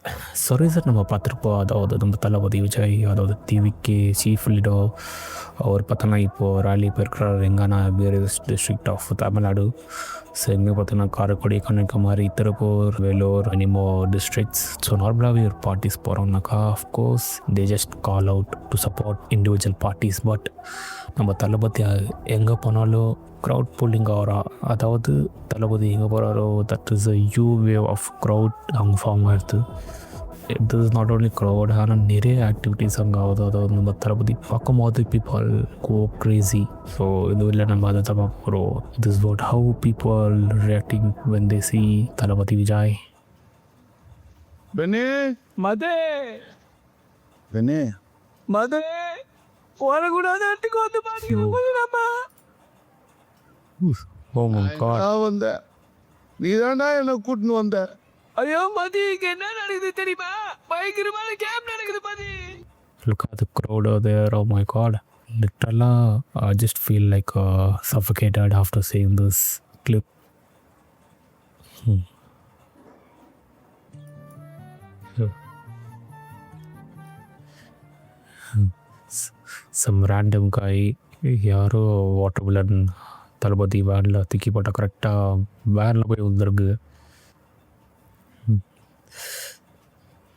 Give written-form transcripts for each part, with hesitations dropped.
Sir நம்ம பார்த்துருப்போம். அதாவது நம்ம தளபதி விஜய், அதாவது டிவிக்கு சீஃப் லீடர் அவர் பார்த்தோன்னா இப்போது ரேலி போயிருக்கிறார் எங்கன்னா various district of Tamil Nadu. So எங்கே பார்த்தோன்னா Karaikudi, Kanyakumari, Tiruppur, Vellore, any more districts. So நார்மலாகவே ஒரு parties போகிறோம்னாக்கா of course they just call out to support individual parties. But நம்ம தளபதி எங்கே போனாலும் க்ரௌட் புல்லிங் ஆகிறா. அதாவது தளபதி எங்கே போகிறாரோ that is a huge wave of crowd அங்கே ஃபார்ம் ஆகிடுது. It is not only crowd, ஆனால் நிறைய ஆக்டிவிட்டீஸ் அங்கே ஆகுது. அதாவது நம்ம தளபதி பார்க்கும்போது பீப்புள் கோ க்ரேசி. ஸோ இது இல்லை நம்ம அதை தான் பார்க்க போகிறோம். This what how people reacting when they see Thalapathy Vijay. பெனே மதே பெனே மதே வரக்கூடாது இடத்துக்கு வந்து பாருங்க. Oh my God. நான் வந்தேன், நீ தாண்டா என்னை கூட்டின்னு வந்த. ஐயோ மதி, இங்க என்ன நடக்குது தெரியுமா? பயங்கரமான கேம் நடக்குது மதி. Look at the crowd over there. Oh my god. Literally, I just feel like suffocated after seeing this clip. Some random guy, யாரோ வாட்டர் மிலன் தளபதி வேனில் தூக்கி போட்டால் கரெக்டாக வேனில் போய் வந்துருக்கு.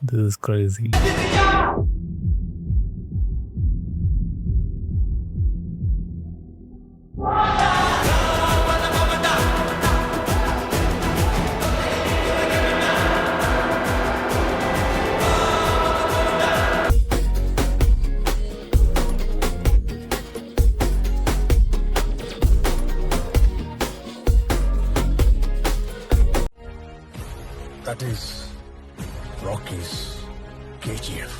This is crazy. That is Rocky's KGF.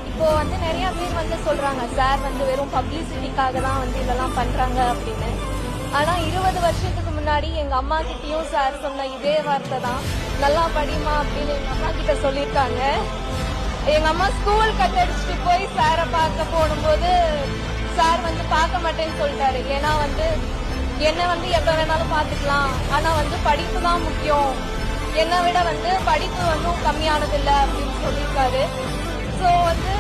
இப்போ வந்து நிறைய பேர் வந்து சொல்றாங்க சார் வந்து வெறும் பப்ளிசிட்டிக்காக தான் வந்து இதெல்லாம் பண்றாங்க அப்படின்னு. ஆனா 20 வருஷத்துக்கு முன்னாடி எங்க அம்மா கிட்டயும் சார் சொன்ன இதே வார்த்தை தான், நல்லா படிமா அப்படின்னு எங்க அம்மா கிட்ட சொல்லியிருக்காங்க. எங்க அம்மா ஸ்கூல் கட்டடிச்சுட்டு போய் சாரை பார்க்க போடும்போது சார் வந்து பார்க்க மாட்டேன்னு சொல்லிட்டாரு. ஏன்னா வந்து என்ன வந்து எப்ப வேணாலும் பாத்துக்கலாம், ஆனா வந்து படிப்பு தான் முக்கியம், என்னை விட வந்து படிப்பு வந்து கம்மியானது இல்ல அப்படின்னு சொல்லியிருக்காரு. சோ வந்து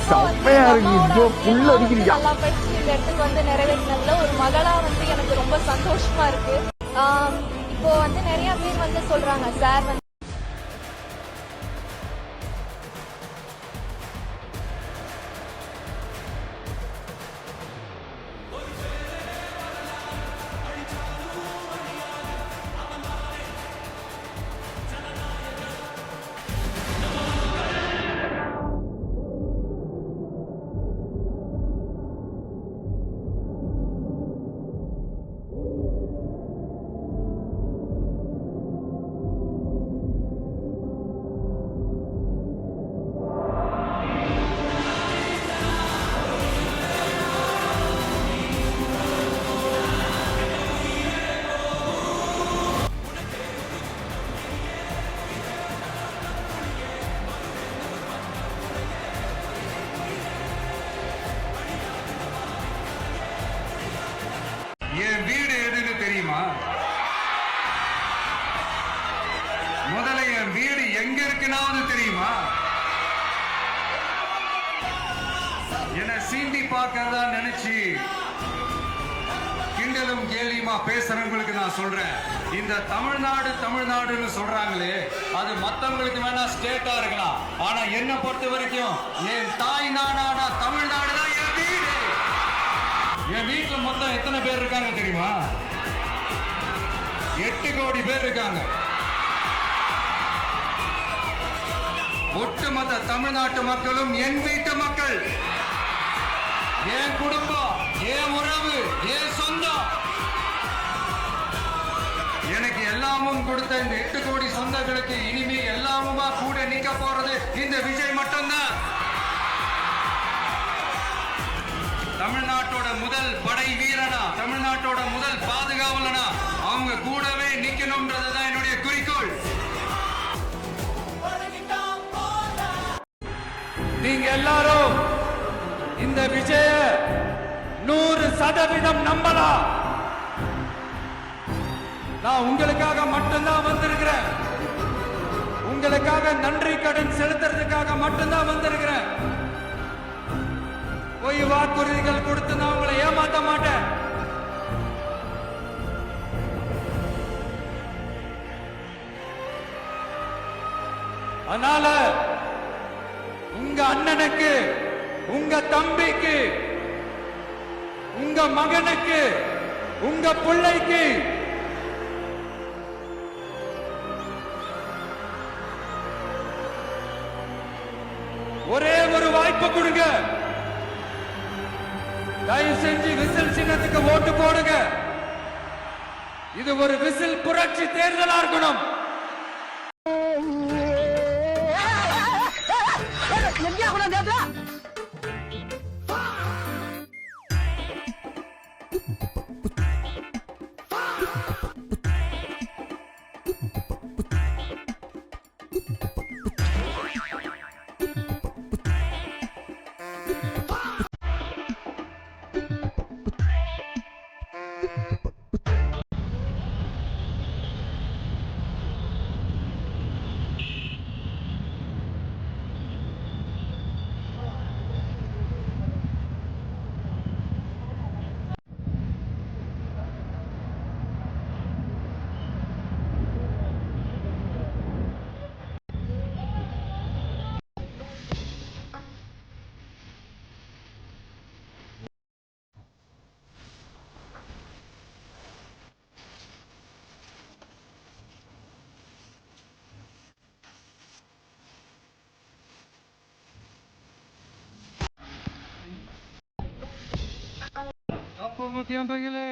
நல்லா படிச்சு இந்த இடத்துக்கு வந்து நிறைவேற்றினதுல ஒரு மகளா வந்து எனக்கு ரொம்ப சந்தோஷமா இருக்கு. இப்போ வந்து நிறைய பேர் வந்து சொல்றாங்க சார் வந்து தெரியுமா? முதல்ல என் வீடு எங்க இருக்குனாவது தெரியுமா? என்ன சீண்டி பார்க்கறதா நினைச்சு கிண்டலும் கேலியுமா பேசுறவங்களுக்கு நான் சொல்றேன், இந்த தமிழ்நாடு தமிழ்நாடுன்னு சொல்றாங்களே, அது மத்தவங்களுக்கு வேணா ஸ்டேட்டா இருக்கலாம். ஆனா என்ன பொறுத்த வரைக்கும் என் தாய் நாடான தமிழ்நாடு தான் என் வீடு. என் வீட்டுல மொத்தம் எத்தனை பேர் இருக்காங்க தெரியுமா? 8 கோடி பேர் இருக்காங்க. ஒட்டுமொத்த தமிழ்நாட்டு மக்களும் என் வீட்டு மக்கள், என் குடும்பம், என் உறவு, என் சொந்தம். எனக்கு எல்லாமும் கொடுத்த இந்த 8 கோடி சொந்தங்களுக்கு இனிமே எல்லாமுமா கூட நிக்க போறது இந்த விஜய் மட்டும்தான். தமிழ்நாட்டோட முதல் படை வீரனா, தமிழ்நாட்டோட முதல் பாதுகாவலனா அவங்க கூடவே நிக்கணும்ன்றதுதான் என்னுடைய குறிக்கோள். நீங்க எல்லாரும் இந்த விஜய 100% நம்பலாம். நான் உங்களுக்காக மட்டும்தான் வந்திருக்கிறேன். உங்களுக்காக நன்றி கடன் செலுத்துறதுக்காக மட்டும்தான் வந்திருக்கிறேன். பொய் வாக்குறுதிகள் கொடுத்து நான் உங்களை ஏமாத்த மாட்டேன். அதனால உங்க அண்ணனுக்கு, உங்க தம்பிக்கு, உங்க மகனுக்கு, உங்க பிள்ளைக்கு ஒரே ஒரு வாய்ப்பு கொடுங்க. தயவு செஞ்சு விசில் சின்னத்துக்கு ஓட்டு போடுங்க. இது ஒரு விசில் புரட்சி தேர்தலா இருக்கணும். முக்கியம் பகிலே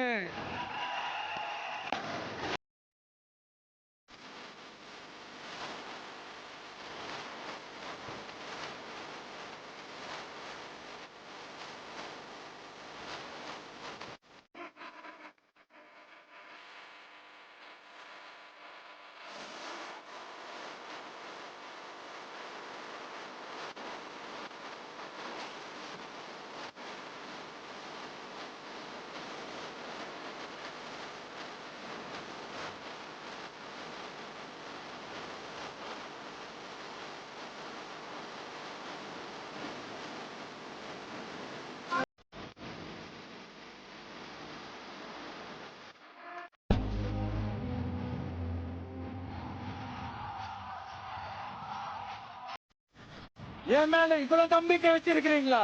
என் மேல இவ்வளவு நம்பிக்கை வச்சிருக்கிறீங்களா?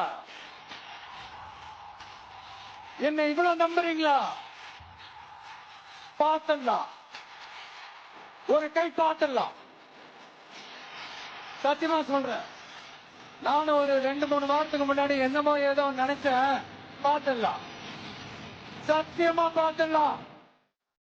என்ன இவ்வளவு நம்புறீங்களா? பார்த்துடலாம், ஒரு கை பார்த்துடலாம். சத்தியமா சொல்றேன், நானும் ஒரு 2-3 வாரத்துக்கு முன்னாடி என்னமோ ஏதோ நினைச்சேன். பார்த்துடலாம், சத்தியமா பார்த்துடலாம்.